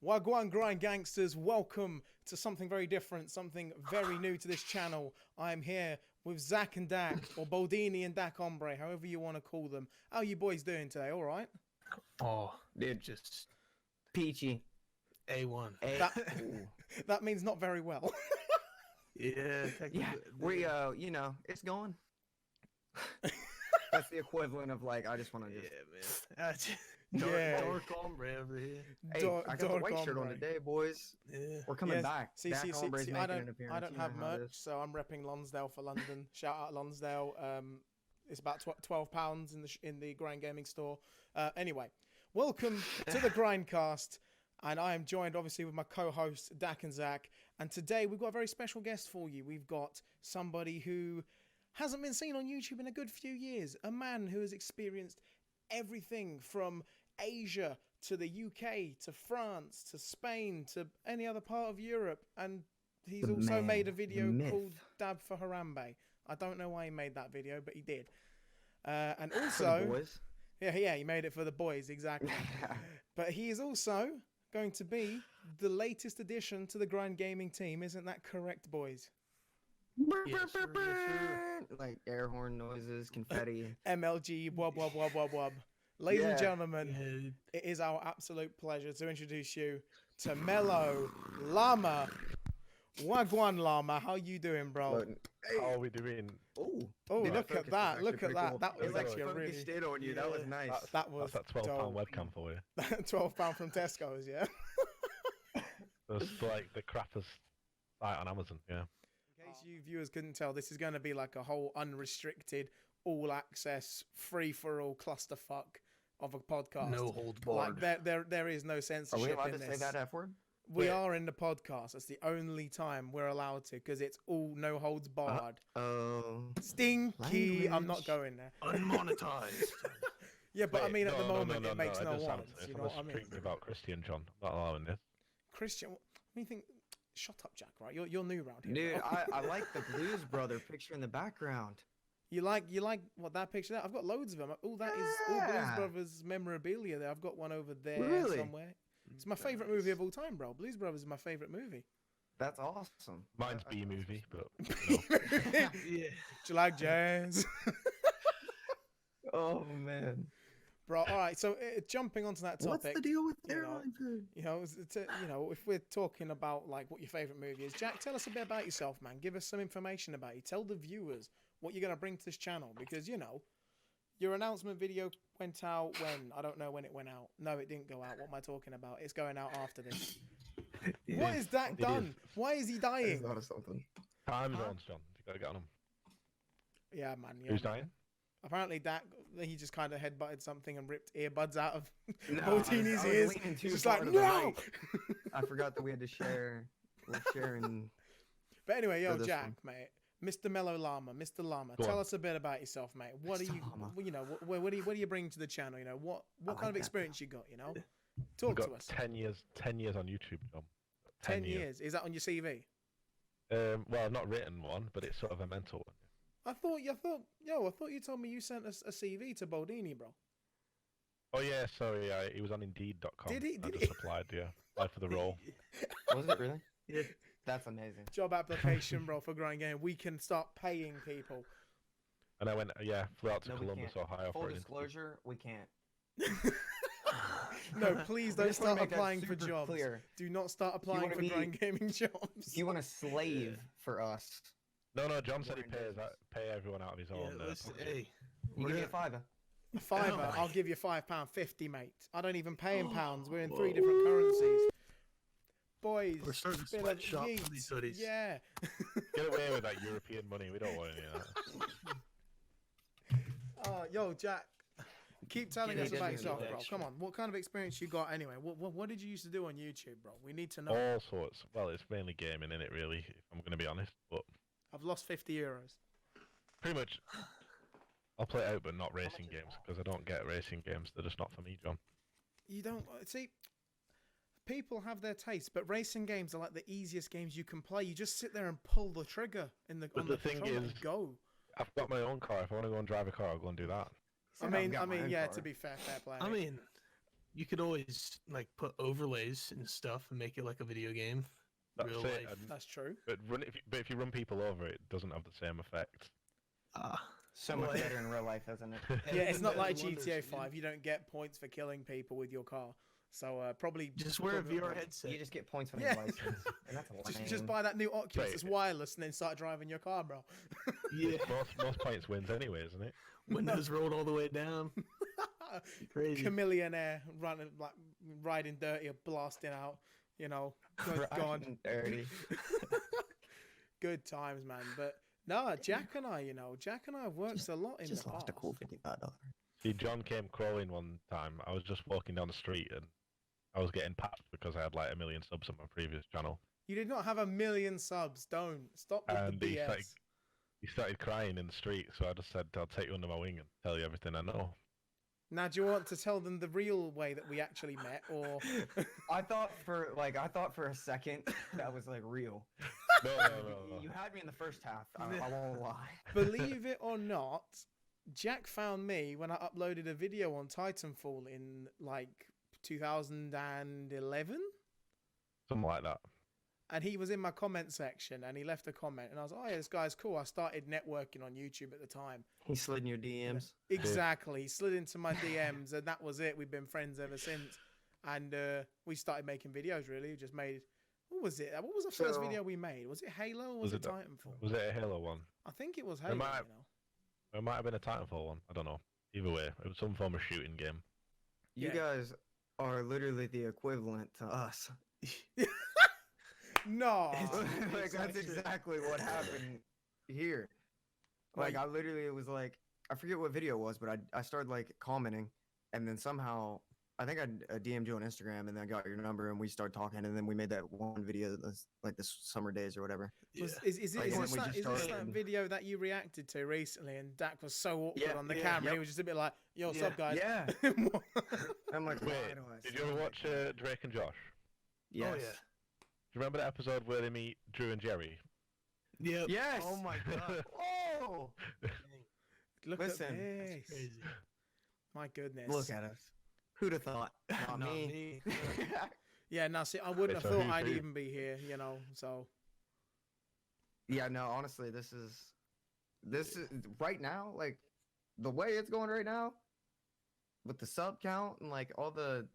Wagwan Grind Gangsters, welcome to something very different, something very new to this channel. I'm here with Zach and Dak, or Boldini and Dak Ombre, however you want to call them. How are you boys doing today, alright? Oh, dude, just Peachy. A1. That means not very well. Yeah, We it's going. That's the equivalent of like I just want to just. Yeah, man. Dark ombre over here. Hey, I got the white shirt on today, boys. Yeah. We're coming back. See, Ombre's making I an appearance. don't have merch, so I'm repping Lonsdale for London. Shout out Lonsdale. It's about £12 in the Grind Gaming store. Anyway, welcome to the Grindcast, and I am joined obviously with my co-hosts Dak and Zach. And today we've got a very special guest for you. We've got somebody who hasn't been seen on YouTube in a good few years. A man who has experienced everything from Asia to the UK to France to Spain to any other part of Europe, and he's also made a video called Dab for Harambe. I don't know why he made that video, but he did. And also, yeah, he made it for the boys, exactly. But he is also going to be the latest addition to the Grind Gaming team. Isn't that correct, boys? Yes, sir, yes, sir. Like air horn noises, confetti. MLG, wob, wob, wob, wob, wob. Ladies and gentlemen, it is our absolute pleasure to introduce you to Mellow Llama. Wagwan Llama, how you doing, bro? How are we doing? Oh, look at that! Look at that! Cool. That was actually a really stayed on you. That was nice. That was that's that £12 webcam for you. £12 from Tesco's, yeah. It's like the crappest site on Amazon, yeah. In case you viewers couldn't tell, this is going to be like a whole unrestricted, all-access, free-for-all clusterfuck of a podcast. No holds barred. Like there is no censorship. Are we allowed in to this. say that F word? We are in the podcast. That's the only time we're allowed to, because it's all no holds barred. Stinky. Language. I'm not going there. Unmonetized. Yeah, but Wait, I mean, at the no, moment, it makes no does sound- odds. If You I'm know what I mean? speaking about Christian John, I'm not allowing this. Christian, what do you think? Shut up, Jack. Right, you're new round here. Dude, bro. I like the Blues Brother picture in the background. You like what that picture? There? I've got loads of them. All that is all Blues Brothers memorabilia. There, I've got one over there somewhere. It's my favorite movie of all time, bro. Blues Brothers is my favorite movie. That's awesome. Mine's B movie, but Yeah. Do you like jazz? Oh man, Bro, all right. So jumping onto that topic, what's the deal with you know, airline food? if we're talking about like what your favorite movie is, Jack, tell us a bit about yourself, man. Give us some information about you. Tell the viewers what you're gonna bring to this channel, because your announcement video went out when I don't know when it went out. No, it didn't go out. What am I talking about? It's going out after this. What is Dak done? Why is he dying? That is something. time zones, John. You gotta get on them. Yeah, man. Yeah, Who's man. dying? Apparently, Dak, he just kind of headbutted something and ripped earbuds out of No, Botini's I was ears. leaning too He's just far like, to the no! right. I forgot that we had to share. We're sharing. But anyway, yo, For this Jack, mate. Mr. Mellow Llama, Mr. Llama, Go tell on. us a bit about yourself, mate. What Mr. do you, Llama. what do you bring to the channel? What like kind of that. experience you got? We've Talk got to us. 10 years on YouTube, John. 10 years. Is that on your CV? Well, not written one, but it's sort of a mental one. I thought you told me you sent us a CV to Boldini, bro. Oh yeah, sorry, he was on Indeed.com. Did he? I Did just he? applied for the role. Was it really? Yeah. That's amazing. Job application, bro, for Grind Game. We can start paying people. And I went, flew out to No, we Columbus, can't. Ohio Full for an disclosure, we can't. No, please We don't just wanna start make that applying for super jobs. clear. Do not start applying wanna for be- Grind Gaming jobs. You want to slave for us? No, John said he We're in pay everyone out of his own. Listen, pocket. hey. You give me a $5. A fiver, Oh. I'll give you £5.50, mate. I don't even pay in pounds. We're in 3 different currencies. Boys, We're starting to bit of sweatshop yeet. for these hoodies. Yeah. Get away with that European money. We don't want any of that. Yo, Jack, keep telling Get us it, about get it, yourself, get it. bro. Come on. What kind of experience you got anyway? What did you used to do on YouTube, bro? We need to know. All sorts. Well, it's mainly gaming in it, really, if I'm going to be honest. But I've lost €50. pretty much, I'll play it out, but not racing games, because I don't get racing games. They're just not for me, John. You don't see. People have their taste, but racing games are like the easiest games you can play. You just sit there and pull the trigger on the thing controller is- and go. I've got my own car. If I want to go and drive a car, I'll go and do that. I mean, yeah. To be fair play. I mean, You could always like put overlays and stuff and make it like a video game. That's Real it. life. And, That's true. but if you run people over, it doesn't have the same effect. So much better in real life, isn't it? Yeah, it's not like Wonders, GTA dude. 5. You don't get points for killing people with your car. So probably Just wear a probably- VR headset. You just get points on Yeah. your license, and that's Just lame. buy that new Oculus. Wait. It's wireless, and then start driving your car, bro. Yeah. Most points wins anyway, isn't it? Windows rolled all the way down. Crazy. Chameleonaire running like riding dirty or blasting out. You know, good God. Riding dirty. Good times, man. But no, Jack and I have worked a lot in Just the lost past. a cool $55. See, John came crawling one time. I was just walking down the street and I was getting papped because I had like 1 million subs on my previous channel. You did not have 1 million subs. Don't stop with And the he BS. started crying in the street, so I just said, I'll take you under my wing and tell you everything I know. Now, do you want to tell them the real way that we actually met, or I thought for a second that was like real. No. You had me in the first half. I won't lie. believe it or not, Jack found me when I uploaded a video on Titanfall in like 2011. Something like that. And he was in my comment section and he left a comment and I was like, oh yeah, this guy's cool. I started networking on YouTube at the time. He slid in your DMs. Exactly. He slid into my DMs and that was it. We've been friends ever since. And we started making videos really. We just made, what was it? What was the first So- video we made? Was it Halo or was it Titanfall? Was it a Halo one? I think it was Halo, might- you know. It might have been a Titanfall one. I don't know. Either way, it was some form of shooting game. You Yeah. guys are literally the equivalent to us. No. Like that's exactly what happened here. Like I literally was like, I forget what video it was, but I started like commenting, and then somehow I think I DM'd you on Instagram, and then I got your number, and we started talking, and then we made that one video that's like this summer days or whatever. Was, is Like, it when this we that, just is this that started- video that you reacted to recently and Dak was so awkward Yeah, on the yeah, camera? yep. He was just a bit like, yo, what's Yeah. up, guys? Yeah, I'm like, Wait, why do I did you sound ever like watch that? Drake and Josh? Yes. Oh yeah. Do you remember the episode where they meet Drew and Jerry? Yep. Yes. Oh my god. Oh, Look Listen, at That's this. crazy. My goodness. look at us. Who'd have thought? Not, Not me. me. Yeah, now see, I wouldn't So have thought who- I'd who- even be here, you know, so. Yeah, no, honestly, this is right now, like the way it's going right now with the sub count and like all the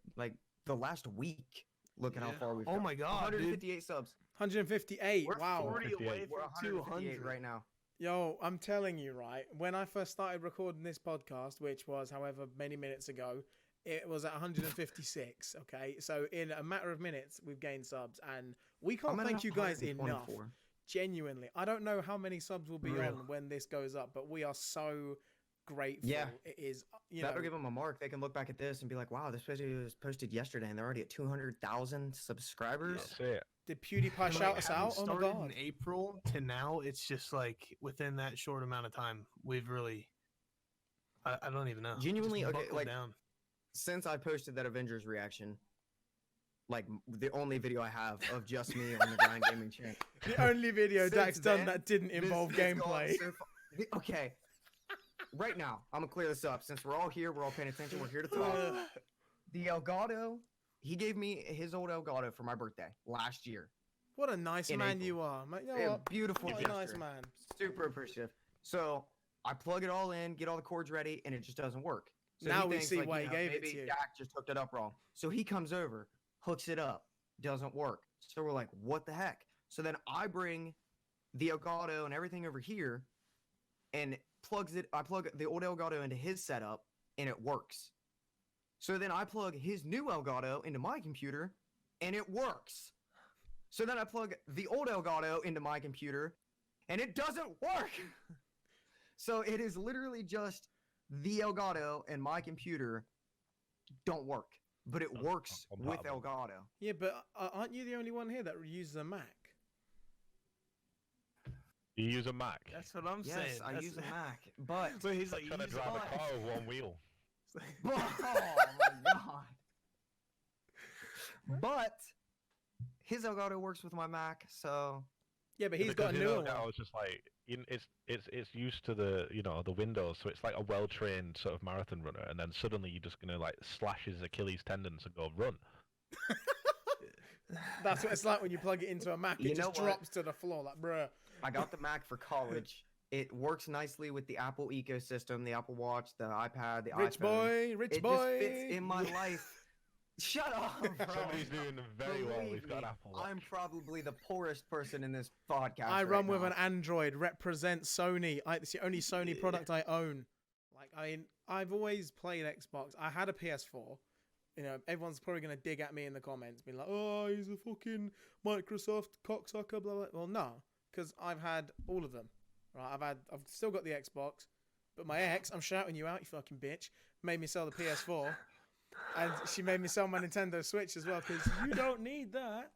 last week. Look at how Yeah. far we've Oh come. my god, dude. 158 subs. 158, We're wow. 40 away We're from 158 200 right now. Yo, I'm telling you, right, when I first started recording this podcast, which was however many minutes ago, it was at 156, okay? So in a matter of minutes, we've gained subs, and we can't I'm at thank you guys enough. 124. Genuinely. I don't know how many subs will be Real. on when this goes up, but we are so grateful. Yeah. It is, you know. That'll give them a mark. They can look back at this and be like, "Wow, this video was posted yesterday, and they're already at 200,000 subscribers." That's it. Did PewDiePie And, shout like, us having out? Oh my started god. in April to now, it's just like within that short amount of time, we've really. I don't even know. Just Genuinely, okay, buckled like- down. Since I posted that Avengers reaction, like the only video I have of just me on the Grind Gaming channel. The only video Since Dak's done then, that didn't involve This gone gameplay. so okay. Right now, I'm gonna clear this up since we're all here, we're all paying attention, we're here to talk. The Elgato, he gave me his old Elgato for my birthday last year. What a nice In man April. you are. Man, you know A what? beautiful What a gesture. nice man. Super appreciative. So I plug it all in, get all the cords ready, and it just doesn't work. So Now he we thinks, see like, why you he know, gave it maybe to you. Dak just hooked it up wrong. So he comes over, hooks it up, doesn't work. So we're like, what the heck? So then I bring the Elgato and everything over here, and I plug the old Elgato into his setup, and it works. So then I plug his new Elgato into my computer, and it works. So then I plug the old Elgato into my computer, and it doesn't work. So it is literally just the Elgato and my computer don't work, but it works with Compatible. Elgato. Yeah, but aren't you the only one here that uses a Mac? You use a Mac. That's what I'm Yes, saying. I That's- use a Mac, but So he's like, Trying to use drive a mine. car with one wheel. oh my god. But his Elgato works with my Mac, so Yeah, but he's Because, got a you know, newer now one. it's just like it's used to the the windows, so it's like a well trained sort of marathon runner, and then suddenly you're just gonna like slash his Achilles tendons and go run. That's what it's like when you plug it into a Mac. You It know just what? drops to the floor, like, bruh. I got the Mac for college. It works nicely with the Apple ecosystem, the Apple Watch, the iPad, the Rich iPhone. boy, rich It boy. just fits in my life. Shut up, bro. Somebody's doing very well. Believe We've got me, an Apple Watch. I'm probably the poorest person in this podcast. I right run with now. an Android. Represent Sony. It's the only Sony product I own. Like, I mean, I've always played Xbox. I had a PS4. You know, everyone's probably gonna dig at me in the comments, being like, "Oh, he's a fucking Microsoft cocksucker." Blah blah. Well, no, because I've had all of them. Right? I've still got the Xbox, but my ex, I'm shouting you out, you fucking bitch, made me sell the PS4, and she made me sell my Nintendo Switch as well because you don't need that,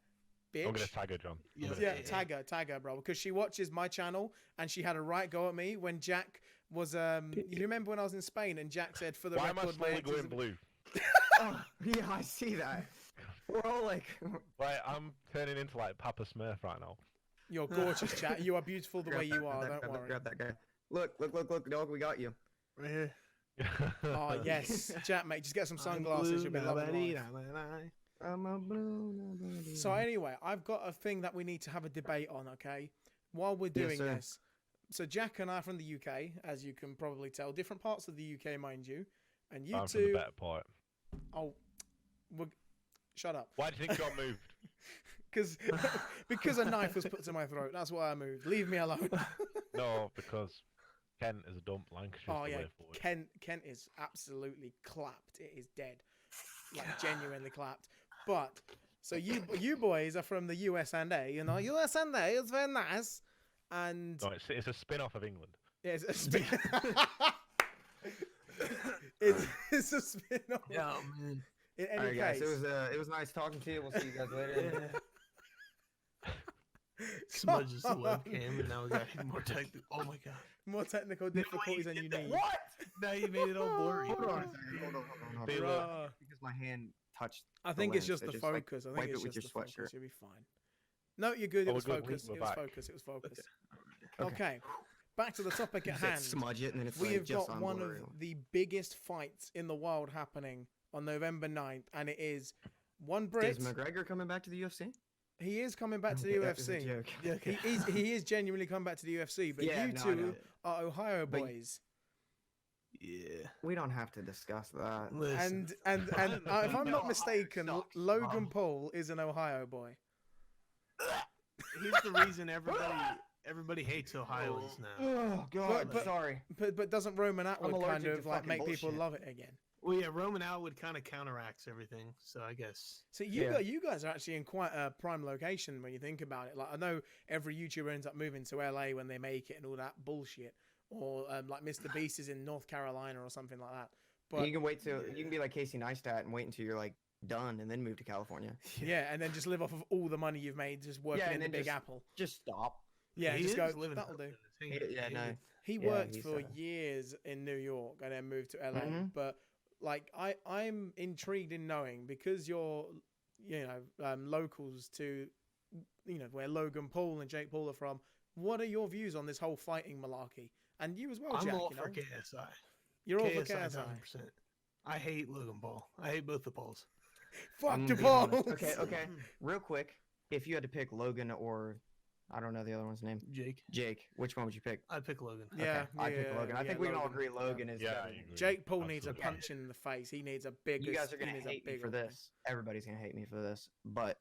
bitch. I'm gonna tag her, John. I'm gonna Yeah, tag her. tag her, bro, because she watches my channel and she had a right go at me when Jack was. You remember when I was in Spain and Jack said, "For the Why am I record, slowly mate, going blue? Oh, yeah, I see that. We're all like, Like I'm turning into like Papa Smurf right now. you're gorgeous, chat. You are beautiful the way you are. Don't worry." Grab that guy. Look, dog, we got you. Right here. Oh yes, Jack, mate, just get some sunglasses. You'll be loving life. I'm a blue. So anyway, I've got a thing that we need to have a debate on. Okay, while we're doing sir. this, so Jack and I are from the UK, as you can probably tell, different parts of the UK, mind you, and you I'm from the two. better part. Oh, shut up. Why do you think John moved? Because a knife was put to my throat. That's why I moved. Leave me alone. No, because Kent is a dump. Lancashire's Oh the yeah, way forward. Kent is absolutely clapped. It is dead, like genuinely clapped. But so you boys are from the US and A. You know, US and A is very nice, and No, it's a spin-off of England. it's a spin. it's a spin off. Yeah, man. In any All right, guys. case, It was nice talking to you. We'll see you guys later. Smudges the webcam, and now we got more technical. Oh my god. more technical difficulties than you need. What? Now you made it all blurry. Hold on a second. Hold on. Be Bruh. Because my hand touched. I think it's lens, just so the just, like, focus. I wipe think it it's with just your the focus. sweatshirt. You'll be fine. No, you're good. Oh, It was we're good. focus. We're It was back. focus. It was focus. Okay. Okay. Back to the topic at You said hand. smudge it, and then it's We like have just got on one blurry. of the biggest fights in the world happening on November 9th, and it is one Brit. Is McGregor coming back to the UFC? He is coming back to the That was a UFC. joke. Yeah, okay. He is genuinely coming back to the UFC, but Yeah, you no, I two know. are Ohio But- boys. Yeah. We don't have to discuss that. Listen. And if I'm not mistaken, Sucks, Logan bro. Paul is an Ohio boy. He's the reason everybody hates Ohioans now. Oh God, But- sorry. But doesn't Roman Atwood kind allergic of to like fucking make people bullshit. love it again? Well, yeah, Roman Atwood kind of counteracts everything, so I guess. So Yeah. you guys are actually in quite a prime location when you think about it. Like I know every YouTuber ends up moving to LA when they make it and all that bullshit, or like Mr. Beast is in North Carolina or something like that. But You can wait till you can be like Casey Neistat and wait until you're like done, and then move to California. yeah, and then just live off of all the money you've made just working Yeah, in and the then Big just- Apple. Just stop. Yeah, He just go. is living That'll do. Yeah, no. He Yeah, worked he's, for uh, years in New York and then moved to LA. Mhm. But like I'm intrigued in knowing because you're locals to where Logan Paul and Jake Paul are from. What are your views on this whole fighting malarkey? And you as well, I'm Jack. all you for know? KSI. You're all for KSI, KSI. 100%. I hate Logan Paul. I hate both the Pauls. Fuck I'm the gonna be honest. balls. Okay. Real quick, if you had to pick Logan or I don't know the other one's name, Jake. Jake, which one would you pick? I'd pick Logan. Yeah, Okay, I pick yeah, Logan. I yeah, think we can all Logan. agree Logan is. Yeah, I definitely- agree. Jake Paul needs a Absolutely. punch in the face. He needs a bigger. You guys are he gonna needs a hate me bigger for one. this. Everybody's gonna hate me for this, but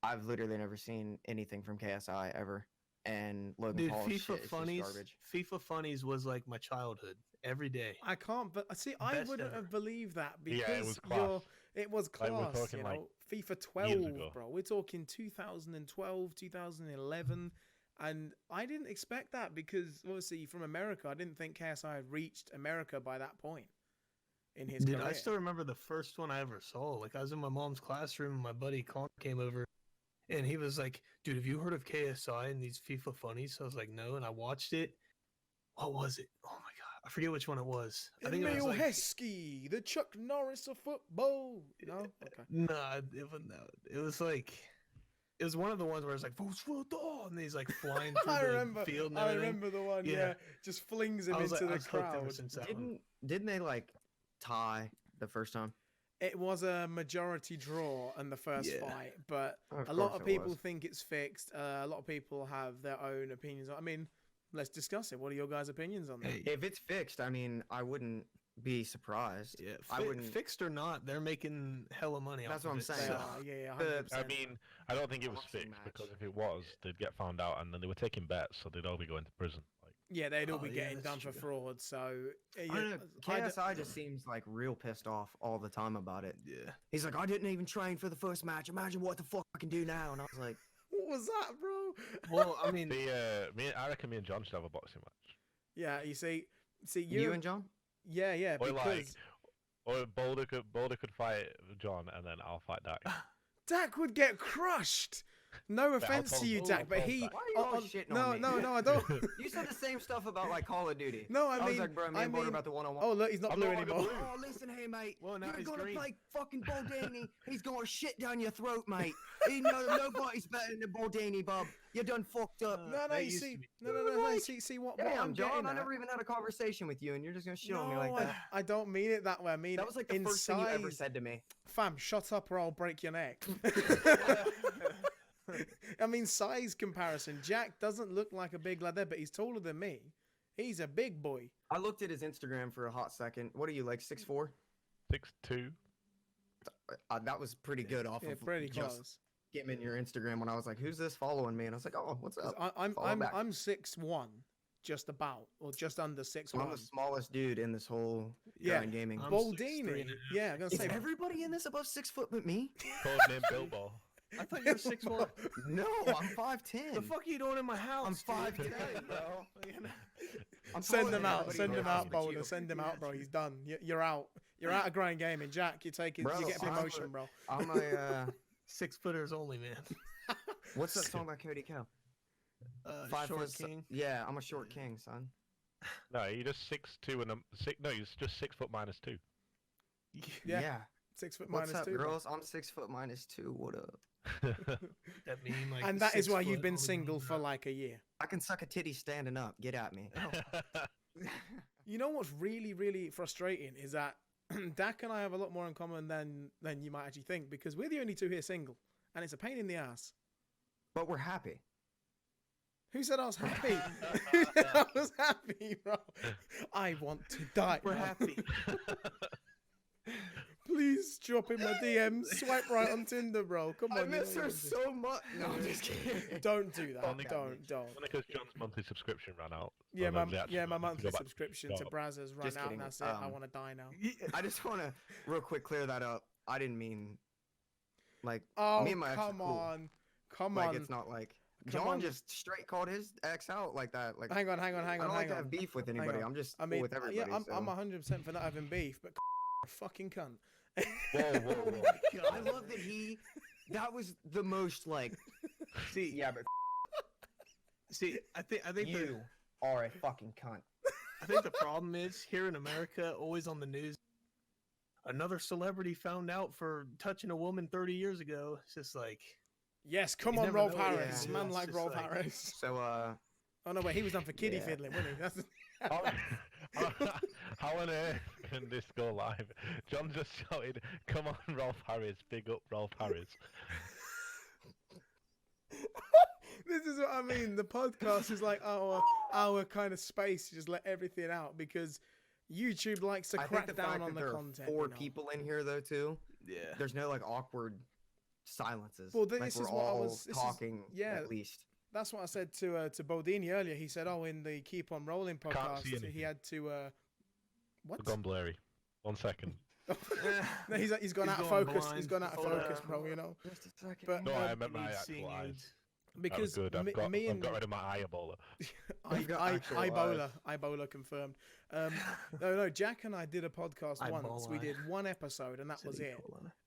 I've literally never seen anything from KSI ever, and Logan Dude, Paul's FIFA shit is just Funnies. garbage. FIFA Funnies was like my childhood every day. I can't, but see, I Best wouldn't ever. have believed that because Yeah, it was you're. class. It was Like, class, we're talking, you like, know. FIFA years 12, ago. bro. We're talking 2012, 2011, and I didn't expect that because obviously from America, I didn't think KSI had reached America by that point in his Dude, career. I still remember the first one I ever saw. Like, I was in my mom's classroom, and my buddy Colin came over, and he was like, "Dude, have you heard of KSI and these FIFA Funnies?" So I was like, "No," and I watched it. What was it? Oh my god, I forget which one it was. I think it was Emil like Heskey, the Chuck Norris of football. No, okay. no, it was like It was one of the ones where it's like, and he's like flying through I the remember. field and I everything. remember the one. Yeah. Yeah, just flings him I was into like, I the was hooked ever crowd. since that one. Didn't they like tie the first time? It was a majority draw in the first Yeah. fight, but Of a lot course of it people was. think it's fixed. A lot of people have their own opinions. I mean, let's discuss it. What are your guys' opinions on that? Hey, If it's fixed, I mean, I wouldn't be surprised. yeah, I wouldn't. fixed or not, they're making hella money. That's off what of I'm it, They saying. so- are, yeah, The- 100%. I mean, I don't think it was Boxing fixed match. because if it was, they'd get found out and then they were taking bets, so they'd all be going to prison. Like, Yeah, they'd all Oh, be yeah, getting that's done for true. fraud. So I don't know. KSI just seems like real pissed off all the time about it. Yeah. He's like, I didn't even train for the first match. Imagine what the fuck I can do now. And I was like, what was that, bro? Well, I mean, I reckon me and John should have a boxing match. Yeah, you see, you and John? yeah, Or because like, or Boulder could fight John and then I'll fight Dak. Dak would get crushed. No offense to you, I'll Dak, but hold he. back. Why are you all shitting no, on me? no, I don't. You said the same stuff about like Call of Duty. No, I was mean, like, bro, me I and Boulder mean- about the one-on-one. Oh, look, he's not I'm blue not like a anymore. blue. Oh, listen here, mate. Well, now You're he's gonna green. play fucking Baldini. He's gonna shit down your throat, mate. Nobody's better than Baldini, bub. You done fucked up. No, They you used see, to be- no. See what I'm Damn, John, getting I at. never even had a conversation with you, and you're just gonna shit on me No, like that. I don't mean it that way. I mean, That was like the in first thing you ever size- said to me. Fam, shut up or I'll break your neck. I mean, size comparison. Jack doesn't look like a big lad there, but he's taller than me. He's a big boy. I looked at his Instagram for a hot second. What are you, like 6'4"? 6'2". That was pretty good off Yeah, of pretty just close. getting in your Instagram when I was like, who's this following me? And I was like, oh, what's 'Cause up? Follow I'm back. 6'1", just about, or just under So I'm 6'1". the smallest dude in this whole Yeah. grind gaming. I'm Baldini. 6'3.5". Yeah, I'm gonna Is say. everybody in this above 6 foot but me? Codename Bilbo. I thought you were 6'1". No, I'm 5'10". The fuck are you doing in my house? I'm dude? 5'10", bro. I'm Send taller him than out. everybody Send in him the house out, but Boulder. you. Send him out, bro. He's done. You're out. You're out of grind gaming, Jack. You're taking. Bro, You're getting I'm promotion, a- bro. I'm a 6-footers only, man. what's that song by Cody Cow? 5 Short foot king. Yeah, I'm a short king, son. No, you're just 6'2" and no, you're just 6 foot minus 2. Yeah. 6 foot What's minus up, 2. bro. girls? I'm 6 foot minus 2. What up? That mean like And that is 6 why you've foot been only single means for that. like a year. I can suck a titty standing up. Get at me. You know what's really, really frustrating is that Dak and I have a lot more in common than you might actually think, because we're the only two here single, and it's a pain in the ass. But we're happy. Who said I was happy? Who said I was happy, bro? I want to die. We're bro. happy. Please drop in my DMs. Swipe right on Tinder, bro. Come on. I you miss know her what I'm so much. No, I'm just kidding. saying. Don't do that. Only- Don't. Only because John's monthly subscription ran out. Yeah, so my then they actually yeah, my have to go monthly back subscription the to shop. Braz has run Just out, kidding. and that's it. I Um, want to die now. I just want to real quick clear that up. I didn't mean like Oh, me and my ex are come cool. on. Come like on. it's not like Come John on. just straight called his ex out like that. Like Hang on. I don't like Hang to on. have beef with Hang anybody. on. I'm just I cool mean, with everybody. yeah, I'm so. 100% for not having beef, but a fucking cunt. Whoa, whoa, whoa. I love that he. That was the most like. See, Yeah, but see, I think you are a fucking cunt. I think the problem is here in America, always on the news. Another celebrity found out for touching a woman 30 years ago. It's just like, Yes, come You on, never Rolf know what you Harris. can Man do. like It's just Rolf like- Harris. So Oh no, wait, he was done for kiddie Yeah. fiddling, wasn't he? That's How on earth can this go live? John just shouted, "Come on, Rolf Harris! Big up, Rolf Harris!" This is what I mean. The podcast is like our kind of space to just let everything out, because YouTube likes to I think crack the down fact on that the there content. are 4 you know? people in here though too. yeah. There's no like awkward silences. Well, this like is we're what I all was- this is- talking. yeah. At least. That's what I said to Bodini earlier. He said, "Oh, in the Keep on Rolling Can't podcast, see he anything. had to what? I've gone blurry. 1 second. No, he's gone He's out of going focus. blind. He's gone out of Hold focus, on. bro. You know, Just a second. But- No, I meant He my needs actual seeing eyes. aids. because that was good. me I've and got rid of my eye Ebola. I've got actual Ibola confirmed. No, Jack and I did a podcast once. We Ibola. did one episode, and that was it.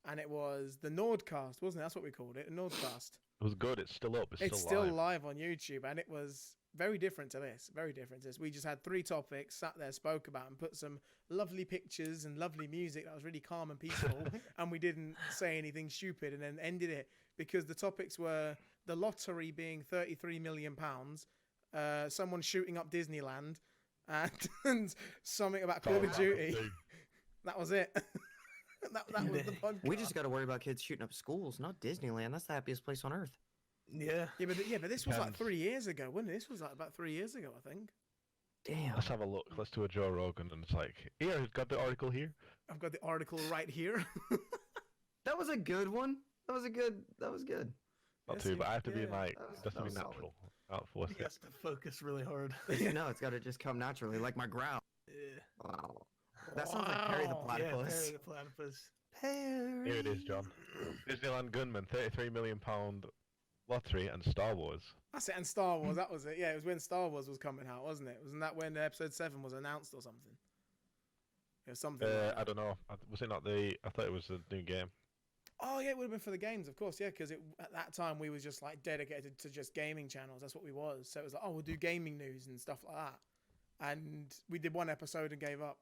And it was the Nordcast, wasn't it? That's what we called it, a Nordcast. It was good. It's still up. It's still live. live on YouTube, and it was very different to this. Very different to this. We just had 3 topics, sat there, spoke about, and put some lovely pictures and lovely music that was really calm and peaceful, and we didn't say anything stupid, and then ended it because the topics were the lottery being £33 million, someone shooting up Disneyland, and something about Call of Duty. That was it. that was the podcast. We just got to worry about kids shooting up schools, not Disneyland. That's the happiest place on earth. Yeah. But this was like 3 years ago, wasn't it? This was like about 3 years ago, I think. Damn. Let's have a look. Let's do a Joe Rogan, and it's like, here, who's got the article here? I've got the article right here. That was a good one. That was good. Not Yes, too, but I have to be yeah, like, that was- it has to that be was solid. natural. Not forced He it. has to focus really hard. No, it's got to just come naturally, like my growl. Yeah. Wow. That sounds like Perry the Wow. Yeah, Platypus. Perry the Platypus. Perry. Here it is, John. Disneyland gunman, £33 million lottery, and Star Wars. That's it, and Star Wars, that was it. Yeah, it was when Star Wars was coming out, wasn't it? Wasn't that when Episode 7 was announced or something? It was something like that. I don't know. Was it not the? I thought it was the new game. Oh, yeah, it would have been for the games, of course, yeah, because at that time we was just like dedicated to just gaming channels. That's what we was. So it was like, oh, we'll do gaming news and stuff like that. And we did 1 episode and gave up.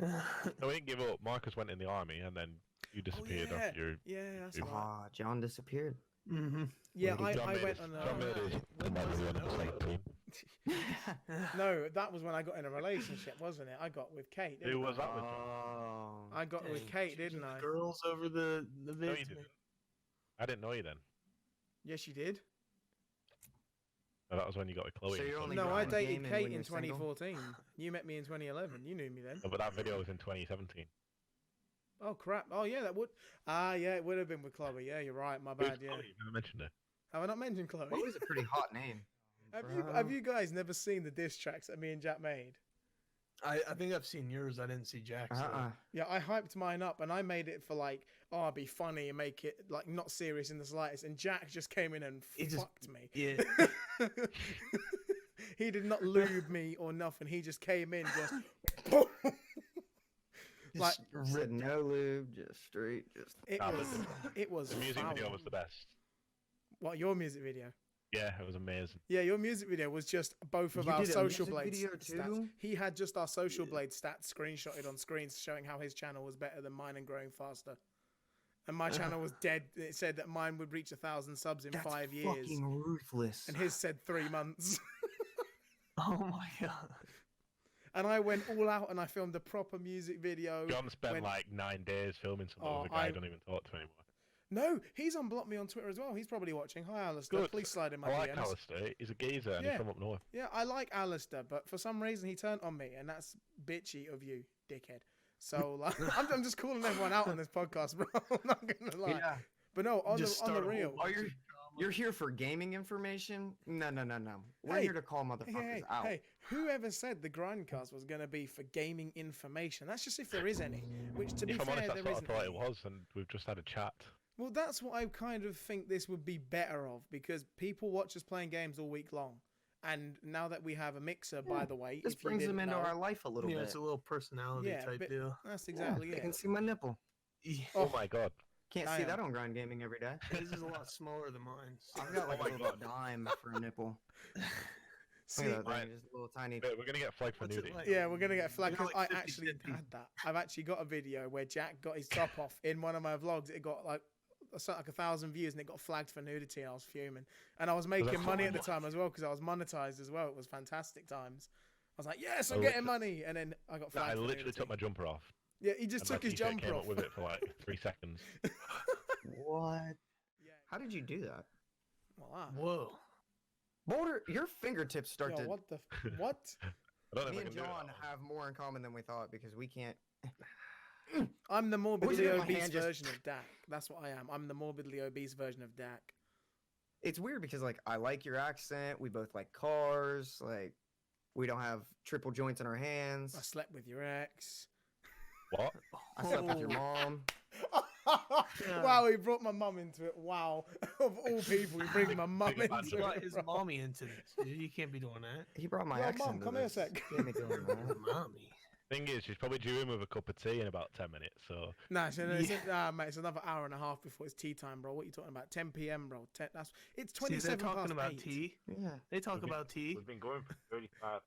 No, we didn't give up. Marcus went in the army, and then you disappeared yeah. after your. Yeah, that's Dude. right. Ah, John disappeared. Mm-hmm. Yeah, John I made went us- on John a... made us come back with the other team. No, that was when I got in a relationship, wasn't it? I got with Kate, didn't Who I? was that with? Oh. I got with Kate, didn't I? Girls over the No, vids. you didn't. I didn't know you then. Yes, you did. No, that was when you got with Chloe. So and you're stuff. only No, I grind dated gaming Kate when in you're single? 2014. You met me in 2011. You knew me then. No, but that video was in 2017. Oh crap! Oh yeah, that would. Ah yeah, it would have been with Chloe. Yeah, you're right. My Who's bad. Yeah. Chloe? You never mentioned her. Have I not mentioned Chloe? Chloe's a pretty hot name. Have you guys never seen the diss tracks that me and Jack made? I think I've seen yours. I didn't see Jack's. though. Yeah, I hyped mine up and I made it for like, oh, I'll be funny and make it like not serious in the slightest. And Jack just came in and He just- fucked me. Yeah. He did not lube me or nothing. He just came in just. Like, Said no lube, just straight, just. it Nah, but was. It was. The music video foul. was the best. What, your music video? Yeah, it was amazing. Yeah, your music video was just both of You our did a social music blade video stats. too? He had just our social blade stats screenshotted on screens showing how his channel was better than mine and growing faster. And my channel was dead. It said that mine would reach 1,000 subs in That's 5 years. fucking ruthless. And his said 3 months. Oh my god. And I went all out and I filmed a proper music video. John spent when- like 9 days filming something Oh, with a guy I I- don't even talk to anymore. No, he's unblocked me on Twitter as well. He's probably watching. Hi, Alistair. Good. Please slide in my I like DMs. Alistair. He's a geezer and Yeah. he's from up north. Yeah, I like Alistair, but for some reason he turned on me, and that's bitchy of you, dickhead. So like, I'm just calling everyone out on this podcast, bro. I'm not gonna lie. Yeah. But no, on Just the start a real. whole Oh, you're here for gaming information? No. We're Hey, here to call motherfuckers out. Hey, whoever said the Grindcast was going to be for gaming information? That's just if there is any. Which, to be If I'm fair, honest, that's there what I isn't thought it any. was, and we've just had a chat. Well, that's what I kind of think this would be better of, because people watch us playing games all week long. And now that we have a mixer, by the way, This if you brings them didn't into know, our life a little Yeah, bit. it's a little personality Yeah, type but- deal. that's exactly They it. can see my nipple. Yeah. Oh, my god. Can't see Damn. that on Grind Gaming every day. His is a lot smaller than mine. so- I've got like Oh a my little God. dime for a nipple. See, Look at that Right. thing, just a little tiny. We're going to get flagged for What's it nudity. like? yeah, we're gonna get flagged You're because like I 50, actually 50. had that. I've actually got a video where Jack got his top off in one of my vlogs. It got like something like 1,000 views, and it got flagged for nudity. And I was fuming, and I was making that money at the horrible? time as well because I was monetized as well. It was fantastic times. I was like, yes, I I'm getting literally- money, and then I got No, flagged. I for literally nudity. took my jumper off. Yeah, he just and my took his t-shirt jumper came off. up with it for like 3 seconds. What? Yeah. How did you do that? Well, ah. Whoa. Boulder, your fingertips start Yo, to. what the what? I don't know Me if I and can do it. John have more in common than we thought because we can't. I'm the morbidly Always get my obese hand just- version of Dak. That's what I am. I'm the morbidly obese version of Dak. It's weird because like I like your accent. We both like cars. Like we don't have triple joints in our I hands. slept with your ex. What? I slept with your Oh. mom. Wow, he brought my mum into it. Wow. Of all people, he brings my mum big into You got it. his bro. mommy into this. Dude. You can't be doing that. He brought my Yo, accent. Mom, to come here a this. sec. Can't be doing that. Mommy. Thing is, she's probably due in with a cup of tea in about 10 minutes. So Nah, mate, it's another hour and a half before it's tea time, bro. What are you talking about? 10 p.m., bro. It's See, they're 27 talking past about 8. tea. Yeah. They talk We've been- about tea. we've been going for 35.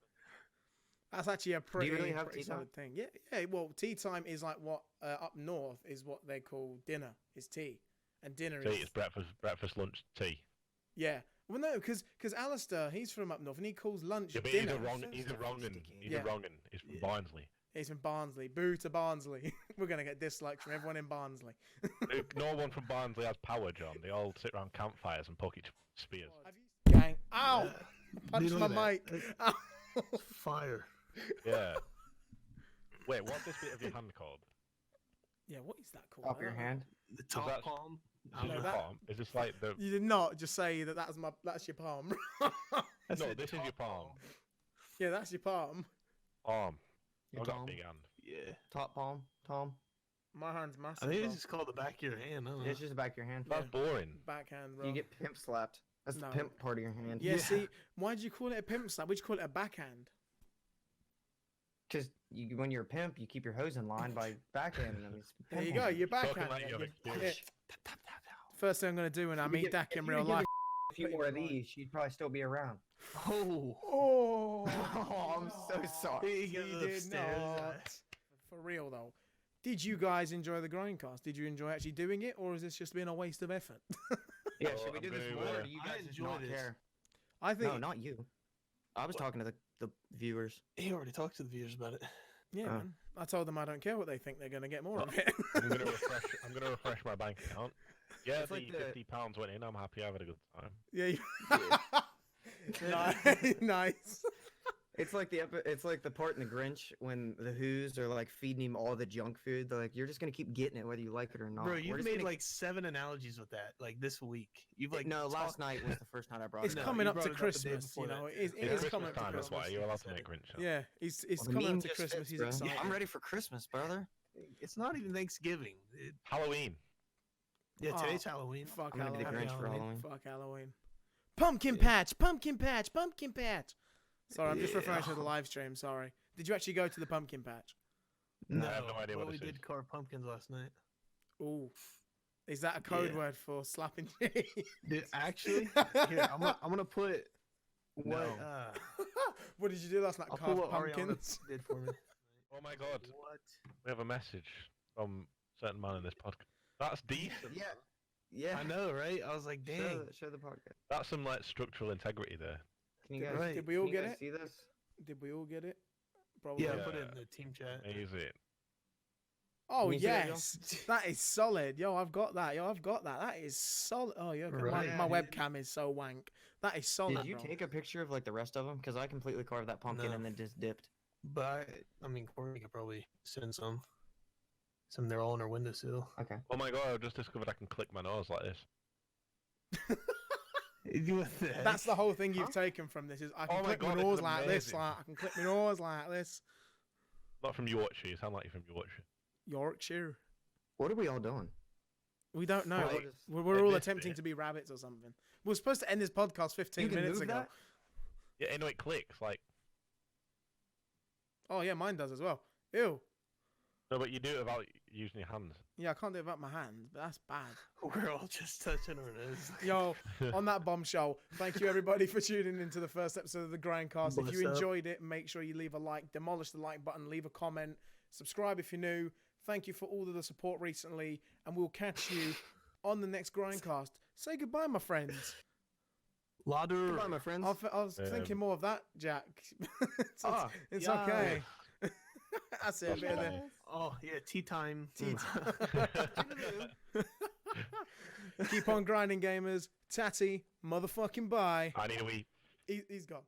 That's actually a pretty, really have pretty tea time? solid thing. Yeah, yeah. Well, tea time is like what up north is what they call dinner. Is tea, and dinner Tea is is breakfast, lunch, tea. yeah. Well, no, because Alistair, he's from up north, and he calls lunch Yeah, but dinner. he's a wrongin. He's Yeah. a wrongin. He's from Barnsley. He's from Barnsley. Boo to Barnsley. We're gonna get dislikes from everyone in Barnsley. No one from Barnsley has power, John. They all sit around campfires and poke each other with spears. Gang, ow! Yeah. Punch Dude, my look at that. mic. Ow. Fire. Yeah. Wait, what's this bit of your hand called? Yeah, what is that called? Top I of your don't know. hand. The top that- palm. Is, No, your that- palm? Is this like the? You did not just say that's your palm. I No, said this is your top palm. Yeah, that's your palm. Arm. Your I've got a palm. big hand. Yeah. Top palm. Tom. My hand's I massive. think bro. it's just called the back of your hand. I don't know. It's just the back of your hand. That's boring. Backhand, bro. You get pimp slapped. That's No. the pimp part of your hand. Yeah, Yeah. see, why did you call it a pimp slap? Would you call it a backhand? Because when you're a pimp, you keep your hose in line by backhanding them. It's There you pimp go, hand. you're Talking backhand. like you have experience. First thing I'm going to do when I If you meet give- Dak if in you real give life. A few more of these, she'd probably still be around. Oh. Oh, Oh, I'm so sorry. He did not. For real, though. Did you guys enjoy the grindcast? Did you enjoy actually doing it, or has this just been a waste of effort? Yeah, Oh, should we I'm do this gonna, more, or uh, do you I guys just enjoy not this. care? I think, No, not you. I was talking to the viewers. He already talked to the viewers about it. yeah, Oh. man. I told them I don't care what they think. They're going to get more of it. I'm gonna refresh my bank account. Yeah, It's like the- £50 went in. I'm happy. I've had a good time. Yeah. Nice. It's like it's like the part in the Grinch when the Who's are like feeding him all the junk food. They're like, "You're just gonna keep getting it whether you like it or not." Bro, We're you've just made gonna- like 7 analogies with that, like this week. You've like no, last talked- night was the first night I brought It's it up. coming you up brought to it up the day Christmas, before you know. that. It is It's coming Christmas up to time. That's why Christmas. you're allowed to make Grinch. Yeah, it's Well, the coming up meme to just Christmas. fits, He's bro. excited. I'm ready for Christmas, brother. It's not even Thanksgiving. Halloween. Yeah, Oh, today's Halloween. Fuck I'm gonna be the Halloween. Grinch for Halloween. Fuck Halloween. Pumpkin patch, pumpkin patch, pumpkin patch. Sorry, I'm just referring to the live stream. Sorry. Did you actually go to the pumpkin patch? No, I have no idea but what we this is. did carve pumpkins last night. Ooh. Is that a code Yeah. word for slapping G? Dude, actually, here I'm gonna put what No. What did you do last night? I'll Carve pull what Ariana pumpkins? did for me. Oh my god. What? We have a message from a certain man in this podcast. That's decent. Yeah, yeah. I know, right? I was like, dang. Show the podcast. That's some like structural integrity there. Can you guys, Right. Did we all can you get guys it? see this? Did we all get it? Probably. Yeah, Yeah. put it in the team chat. Amazing. Oh Can you see that, yes, that is solid. Yo, I've got that. That is solid. Oh yeah, Right. my Yeah. webcam is so wank. That is solid. Did you bro. take a picture of like the rest of them? Because I completely carved that pumpkin No. and then just dipped. But I mean, Courtney could probably send some. Some they're all on her windowsill. Okay. Oh my god! I've just discovered I can click my nose like this. What the heck? That's the whole thing you've taken from this. Is I can Oh my click my God, this nose is like this. amazing. Like I can click my nose like this. Not from Yorkshire. You sound like you're from Yorkshire. Yorkshire. What are we all doing? We don't know. Well, We're like all this attempting bit. to be rabbits or something. We were supposed to end this podcast 15 You can minutes move ago. that? Yeah, no, it clicks like. Oh yeah, mine does as well. Ew. No, but you do it without using your hands. Yeah, I can't do it without my hands, but that's bad. We're all just touching our nose. Yo, on that bombshell, thank you everybody for tuning into the first episode of the Grindcast. If you What's up? enjoyed it, make sure you leave a like, demolish the like button, leave a comment, subscribe if you're new. Thank you for all of the support recently, and we'll catch you on the next Grindcast. Say goodbye, my friends. Ladder. Goodbye, my friends. I was thinking more of that, Jack. it's Ah, it's yeah. okay. That's it. a bit of the- Oh yeah, tea time. Tea Keep on grinding, gamers. Tatty, motherfucking bye. I need a wee. He's gone.